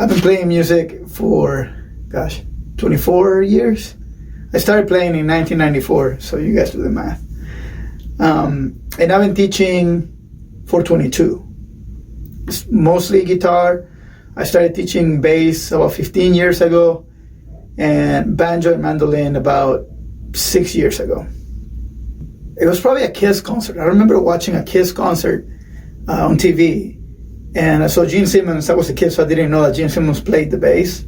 I've been playing music for, 24 years. I started playing in 1994, so you guys do the math. And I've been teaching for 22. It's mostly guitar. I started teaching bass about 15 years ago, and banjo and mandolin about 6 years ago. It was probably a Kiss concert. I remember watching a Kiss concert on TV, and I saw Gene Simmons. I was a kid, so I didn't know that Gene Simmons played the bass.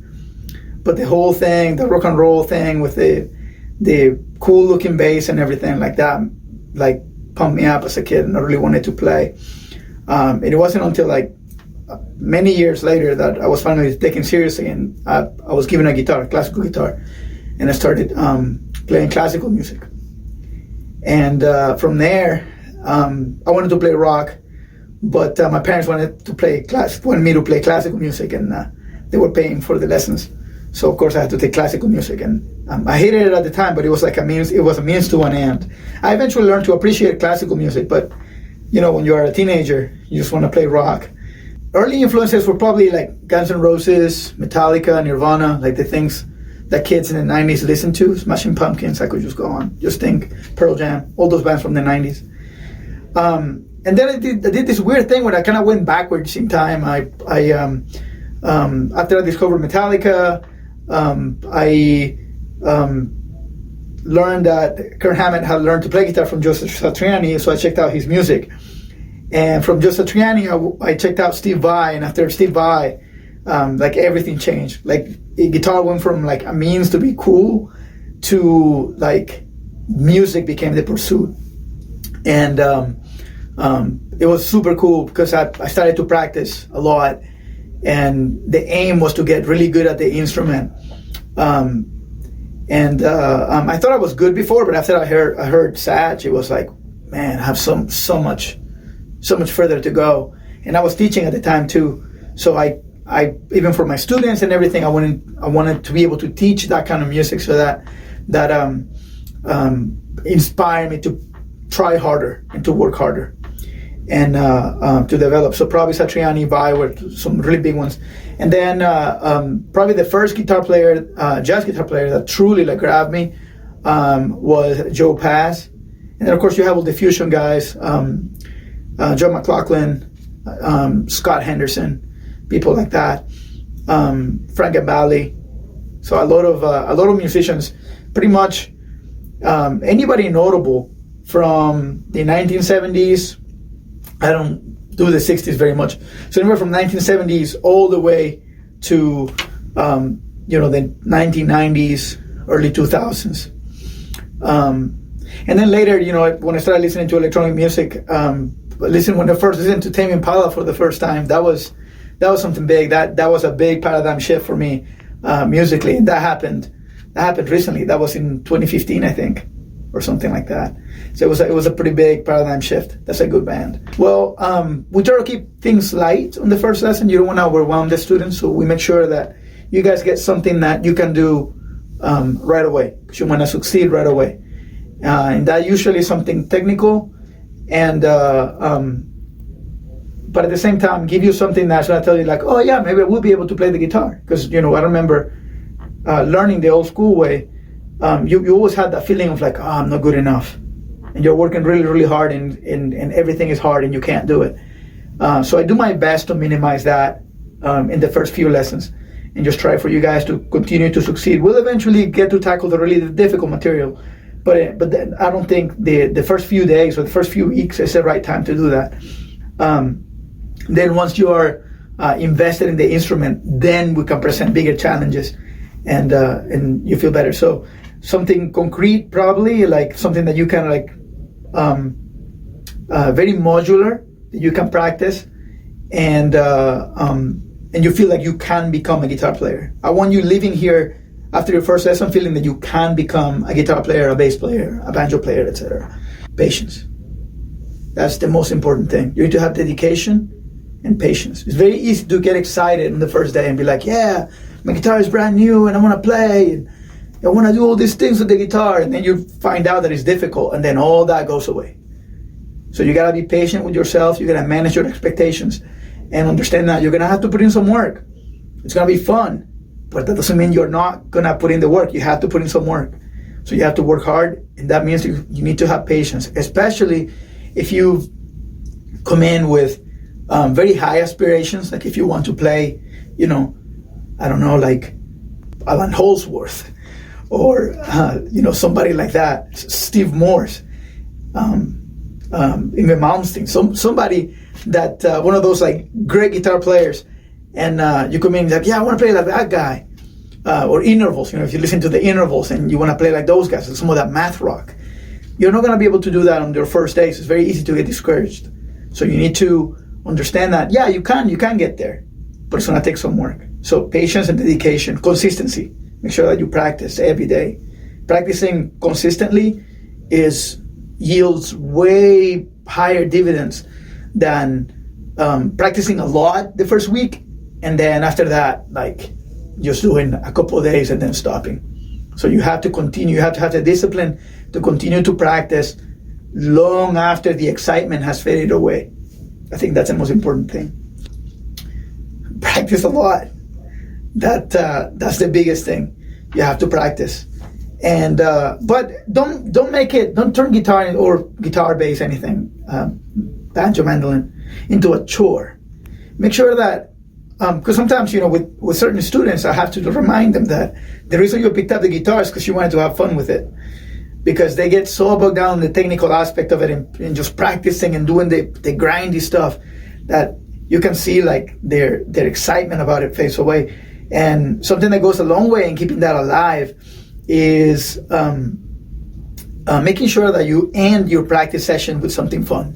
But the whole thing, the rock and roll thing with the cool looking bass and everything like that, like pumped me up as a kid, and I really wanted to play. And it wasn't until like many years later that I was finally taken seriously, and I was given a guitar, classical guitar, and I started playing classical music. And from there, I wanted to play rock, but my parents wanted me to play classical music, and they were paying for the lessons. So of course I had to take classical music, and I hated it at the time, but it was like a means to an end. I eventually learned to appreciate classical music, but you know, when you are a teenager, you just want to play rock. Early influences were probably like Guns N' Roses, Metallica, Nirvana, like the things that kids in the 90s listened to. Smashing Pumpkins, I could just go on. Just think Pearl Jam, all those bands from the 90s. And then I did this weird thing where I kind of went backwards in time. After I discovered Metallica, I learned that Kirk Hammett had learned to play guitar from Joe Satriani, so I checked out his music. And from Joe Satriani, I checked out Steve Vai, and after Steve Vai, like everything changed. Like guitar went from like a means to be cool to like music became the pursuit. And it was super cool because I started to practice a lot, and the aim was to get really good at the instrument. I thought I was good before, but after I heard Satch, it was like, man, I have so much further to go. And I was teaching at the time too, so I even for my students and everything, I wanted to be able to teach that kind of music, so that inspired me to try harder and to work harder and to develop. So probably Satriani, Vai were some really big ones. And then probably the first guitar player, jazz guitar player that truly like grabbed me was Joe Pass. And then of course you have all the fusion guys, John McLaughlin, Scott Henderson, people like that, Frank Gambale. So a lot of musicians, pretty much anybody notable from the 1970s. I don't do the 60s very much. So anywhere from 1970s all the way to the 1990s, early 2000s. And then later, when I started listening to electronic music, when I first listened to Tame Impala for the first time, that was something big. That was a big paradigm shift for me musically. And that happened recently. That was in 2015, I think, or something like that. So it was a pretty big paradigm shift. That's a good band. Well, we try to keep things light on the first lesson. You don't want to overwhelm the students, so we make sure that you guys get something that you can do right away, because you want to succeed right away. And that usually is something technical, and but at the same time give you something that's going to tell you like, oh yeah, maybe I will be able to play the guitar. Because I remember learning the old school way. You always had that feeling of like, oh, I'm not good enough, and you're working really, really hard, and everything is hard and you can't do it. So I do my best to minimize that in the first few lessons, and just try for you guys to continue to succeed. We'll eventually get to tackle the really difficult material, but then I don't think the first few days or the first few weeks is the right time to do that. Then once you are invested in the instrument, then we can present bigger challenges, and you feel better. So something concrete, probably like something that you can like very modular, that you can practice, and you feel like you can become a guitar player. I want you living here after your first lesson feeling that you can become a guitar player, a bass player, a banjo player, etc. Patience. That's the most important thing. You need to have dedication and patience. It's very easy to get excited on the first day and be like, yeah, my guitar is brand new and I want to play and I want to do all these things with the guitar, and then you find out that it's difficult, and then all that goes away. So you got to be patient with yourself. You got to manage your expectations and understand that you're going to have to put in some work. It's going to be fun, but that doesn't mean you're not going to put in the work. You have to put in some work. So you have to work hard, and that means you need to have patience, especially if you come in with very high aspirations, like if you want to play, I don't know, like Alan Holdsworth, or somebody like that, Steve Morse, Ingrid Malmsteen, somebody that one of those like great guitar players, and you come in like, yeah, I want to play like that guy, or intervals. If you listen to the intervals and you want to play like those guys, some of that math rock, you're not going to be able to do that on your first days. It's very easy to get discouraged. So you need to understand that, yeah, you can get there, but it's going to take some work. So patience and dedication, consistency. Make sure that you practice every day. Practicing consistently yields way higher dividends than practicing a lot the first week, and then after that, like just doing a couple of days and then stopping. So you have to continue. You have to have the discipline to continue to practice long after the excitement has faded away. I think that's the most important thing. Practice a lot. That's the biggest thing. You have to practice, and but don't turn guitar or guitar, bass, anything, banjo, mandolin, into a chore. Make sure that because sometimes with certain students, I have to remind them that the reason you picked up the guitar is because you wanted to have fun with it, because they get so bogged down in the technical aspect of it and just practicing and doing the grindy stuff that you can see like their excitement about it fades away. And something that goes a long way in keeping that alive is making sure that you end your practice session with something fun.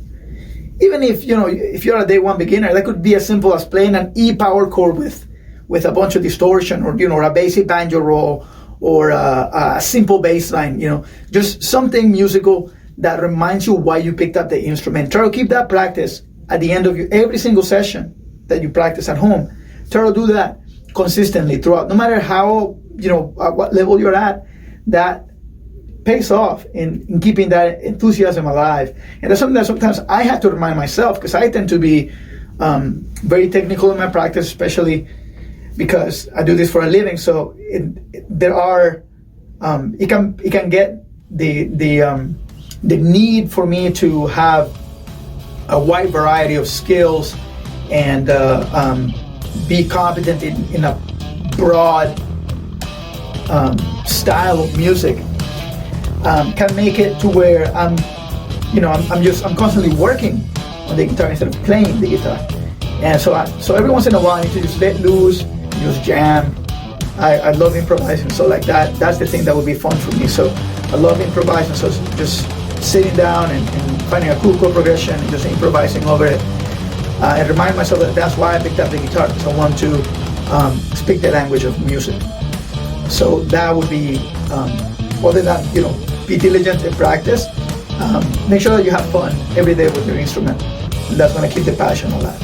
Even if you're a day one beginner, that could be as simple as playing an E power chord with a bunch of distortion, or a basic banjo roll, or a simple bass line. Just something musical that reminds you why you picked up the instrument. Try to keep that practice at the end of every single session that you practice at home. Try to do that consistently throughout, no matter how, at what level you're at. That pays off in keeping that enthusiasm alive. And that's something that sometimes I have to remind myself, because I tend to be very technical in my practice, especially because I do this for a living. So it can get the need for me to have a wide variety of skills and be competent in a broad style of music, can make it to where I'm constantly working on the guitar instead of playing the guitar. And so every once in a while I need to just let loose, just jam. I love improvising, so like that's the thing that would be fun for me. So I love improvising, so just sitting down and finding a cool chord progression and just improvising over it. And remind myself that that's why I picked up the guitar, because I want to speak the language of music. So that would be, other than, be diligent in practice, make sure that you have fun every day with your instrument. And that's going to keep the passion alive.